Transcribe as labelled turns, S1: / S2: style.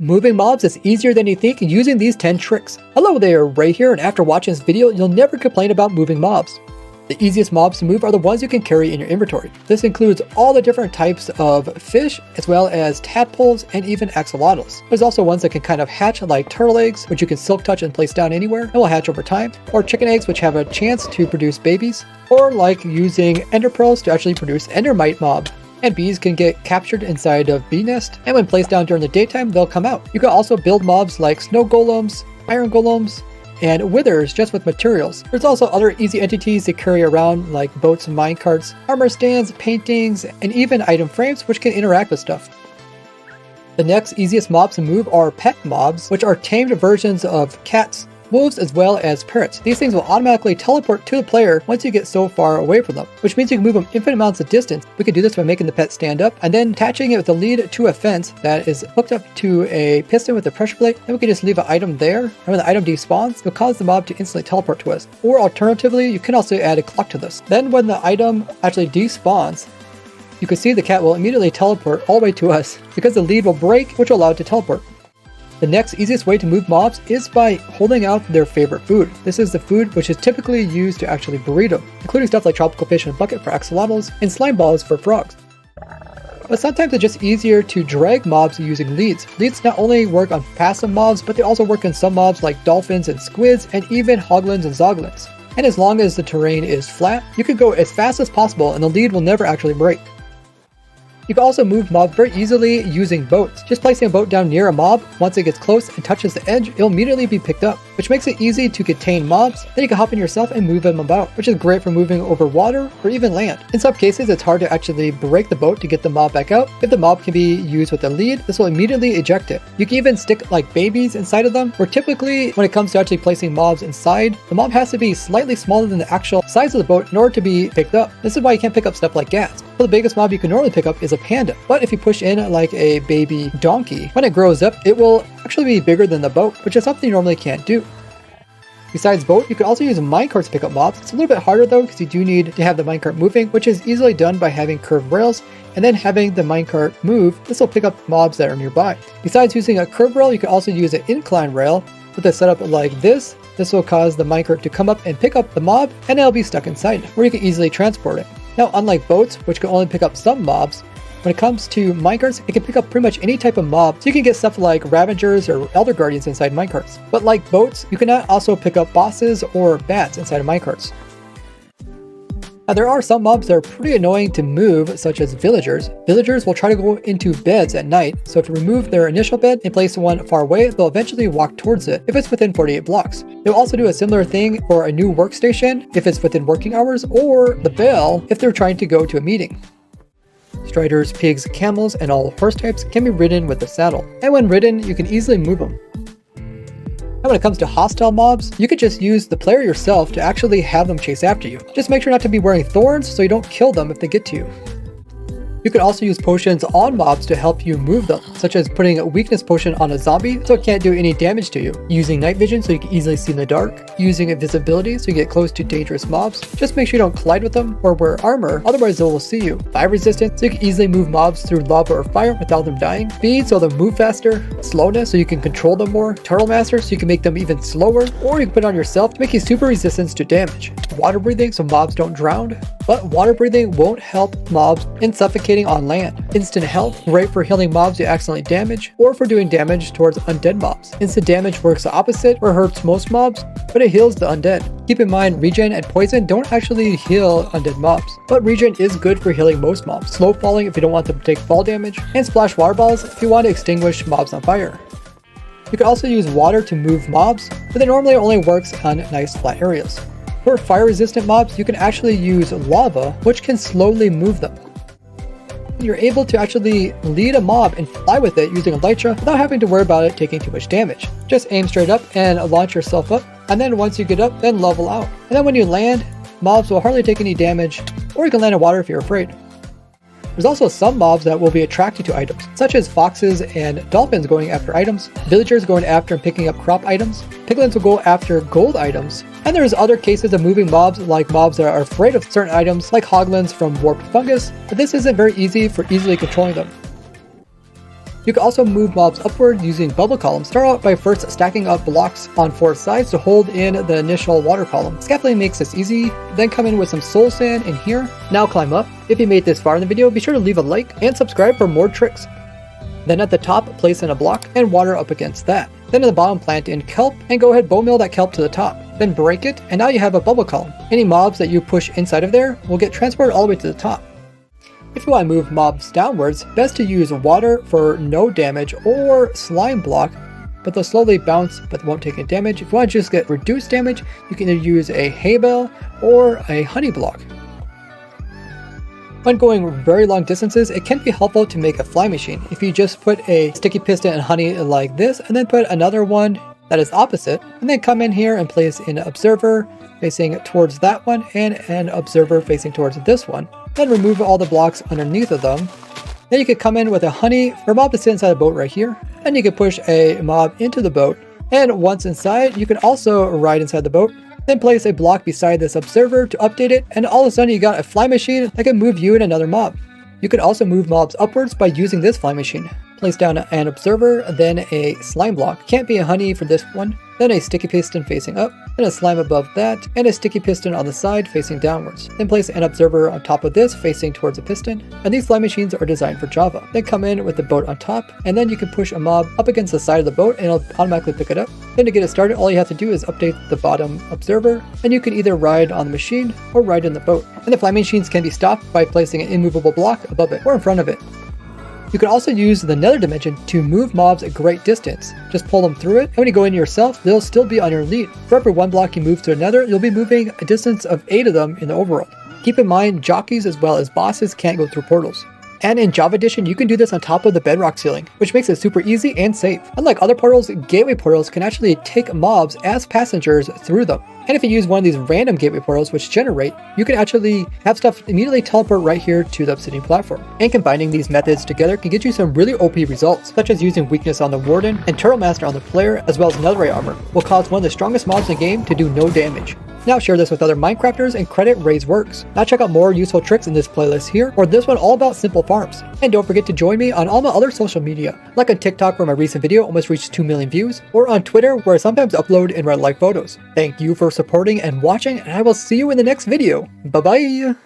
S1: Moving mobs is easier than you think using these 10 tricks. Hello there, Ray here, and after watching this video, you'll never complain about moving mobs. The easiest mobs to move are the ones you can carry in your inventory. This includes all the different types of fish, as well as tadpoles and even axolotls. There's also ones that can kind of hatch like turtle eggs, which you can silk touch and place down anywhere and will hatch over time, or chicken eggs which have a chance to produce babies, or like using ender pearls to actually produce endermite mob. And bees can get captured inside of bee nest, and when placed down during the daytime, they'll come out. You can also build mobs like snow golems, iron golems, and withers just with materials. There's also other easy entities to carry around like boats and minecarts, armor stands, paintings, and even item frames which can interact with stuff. The next easiest mobs to move are pet mobs, which are tamed versions of cats, wolves, as well as parrots. These things will automatically teleport to the player once you get so far away from them, which means you can move them infinite amounts of distance. We could do this by making the pet stand up and then attaching it with a lead to a fence that is hooked up to a piston with a pressure plate. Then we can just leave an item there, and when the item despawns, it'll cause the mob to instantly teleport to us. Or alternatively, you can also add a clock to this. Then when the item actually despawns, you can see the cat will immediately teleport all the way to us because the lead will break, which will allow it to teleport. The next easiest way to move mobs is by holding out their favorite food. This is the food which is typically used to actually breed them, including stuff like tropical fish in a bucket for axolotls and slime balls for frogs. But sometimes it's just easier to drag mobs using leads. Leads not only work on passive mobs, but they also work on some mobs like dolphins and squids and even hoglins and zoglins. And as long as the terrain is flat, you can go as fast as possible and the lead will never actually break. You can also move mobs very easily using boats. Just placing a boat down near a mob, once it gets close and touches the edge, it'll immediately be picked up, which makes it easy to contain mobs. Then you can hop in yourself and move them about, which is great for moving over water or even land. In some cases, it's hard to actually break the boat to get the mob back out. If the mob can be used with a lead, this will immediately eject it. You can even stick like babies inside of them, where typically when it comes to actually placing mobs inside, the mob has to be slightly smaller than the actual size of the boat in order to be picked up. This is why you can't pick up stuff like gas. So the biggest mob you can normally pick up is a panda. But if you push in like a baby donkey, when it grows up, it will actually be bigger than the boat, which is something you normally can't do. Besides boat, you can also use minecarts to pick up mobs. It's a little bit harder though, because you do need to have the minecart moving, which is easily done by having curved rails and then having the minecart move. This will pick up mobs that are nearby. Besides using a curved rail, you can also use an incline rail with a setup like this. This will cause the minecart to come up and pick up the mob, and it'll be stuck inside, where you can easily transport it. Now, unlike boats, which can only pick up some mobs, when it comes to minecarts, it can pick up pretty much any type of mob, so you can get stuff like Ravagers or Elder Guardians inside minecarts. But like boats, you cannot also pick up bosses or bats inside of minecarts. Now, there are some mobs that are pretty annoying to move, such as villagers. Villagers will try to go into beds at night, so if you remove their initial bed and place one far away, they'll eventually walk towards it if it's within 48 blocks. They'll also do a similar thing for a new workstation if it's within working hours, or the bell if they're trying to go to a meeting. Striders, pigs, camels, and all horse types can be ridden with the saddle, and when ridden, you can easily move them. Now when it comes to hostile mobs, you could just use the player yourself to actually have them chase after you. Just make sure not to be wearing thorns so you don't kill them if they get to you. You can also use potions on mobs to help you move them, such as putting a weakness potion on a zombie so it can't do any damage to you, using night vision so you can easily see in the dark, using invisibility so you get close to dangerous mobs. Just make sure you don't collide with them or wear armor, otherwise they will see you. Fire resistance so you can easily move mobs through lava or fire without them dying. Speed so they'll move faster. Slowness so you can control them more. Turtle master so you can make them even slower, or you can put it on yourself to make you super resistant to damage. Water breathing so mobs don't drown, but water breathing won't help mobs in suffocating on land. Instant health, great for healing mobs you accidentally damage, or for doing damage towards undead mobs. Instant damage works the opposite, where it hurts most mobs, but it heals the undead. Keep in mind, regen and poison don't actually heal undead mobs, but regen is good for healing most mobs. Slow falling if you don't want them to take fall damage, and splash water balls if you want to extinguish mobs on fire. You can also use water to move mobs, but it normally only works on nice flat areas. For fire resistant mobs, you can actually use lava, which can slowly move them. You're able to actually lead a mob and fly with it using elytra without having to worry about it taking too much damage. Just aim straight up and launch yourself up, and then once you get up, then level out. And then when you land, mobs will hardly take any damage, or you can land in water if you're afraid. There's also some mobs that will be attracted to items, such as foxes and dolphins going after items, villagers going after and picking up crop items, piglins will go after gold items, and there's other cases of moving mobs like mobs that are afraid of certain items like hoglins from warped fungus, but this isn't very easy for easily controlling them. You can also move mobs upward using bubble columns. Start out by first stacking up blocks on 4 sides to hold in the initial water column. Scaffolding makes this easy, then come in with some soul sand in here. Now climb up. If you made this far in the video, be sure to leave a like and subscribe for more tricks. Then at the top, place in a block and water up against that. Then at the bottom, plant in kelp and go ahead bone meal that kelp to the top. Then break it, and now you have a bubble column. Any mobs that you push inside of there will get transported all the way to the top. If you want to move mobs downwards, best to use water for no damage or slime block, but they'll slowly bounce but won't take any damage. If you want to just get reduced damage, you can either use a hay bale or a honey block. When going very long distances, it can be helpful to make a fly machine. If you just put a sticky piston and honey like this, and then put another one that is opposite, and then come in here and place an observer facing towards that one, and an observer facing towards this one. Then remove all the blocks underneath of them. Then you could come in with a honey for a mob to sit inside the boat right here, and you could push a mob into the boat. And once inside, you can also ride inside the boat. Then place a block beside this observer to update it, and all of a sudden you got a fly machine that can move you and another mob. You can also move mobs upwards by using this fly machine. Place down an observer, then a slime block. Can't be a honey for this one. Then a sticky piston facing up, then a slime above that, and a sticky piston on the side facing downwards. Then place an observer on top of this facing towards a piston, and these fly machines are designed for Java. Then come in with the boat on top, and then you can push a mob up against the side of the boat and it'll automatically pick it up. Then to get it started, all you have to do is update the bottom observer, and you can either ride on the machine or ride in the boat. And the fly machines can be stopped by placing an immovable block above it or in front of it. You can also use the nether dimension to move mobs a great distance. Just pull them through it, and when you go in yourself, they'll still be on your lead. For every one block you move to another, you'll be moving a distance of 8 of them in the overworld. Keep in mind, jockeys as well as bosses can't go through portals. And in Java Edition, you can do this on top of the bedrock ceiling, which makes it super easy and safe. Unlike other portals, gateway portals can actually take mobs as passengers through them. And if you use one of these random gateway portals which generate, you can actually have stuff immediately teleport right here to the Obsidian platform. And combining these methods together can get you some really OP results, such as using weakness on the Warden and Turtle Master on the player, as well as Netherite armor, will cause one of the strongest mobs in the game to do no damage. Now share this with other Minecrafters and credit Ray's works. Now check out more useful tricks in this playlist here, or this one all about simple farms. And don't forget to join me on all my other social media, like on TikTok where my recent video almost reached 2 million views, or on Twitter where I sometimes upload and write live photos. Thank you for supporting and watching, and I will see you in the next video. Bye bye!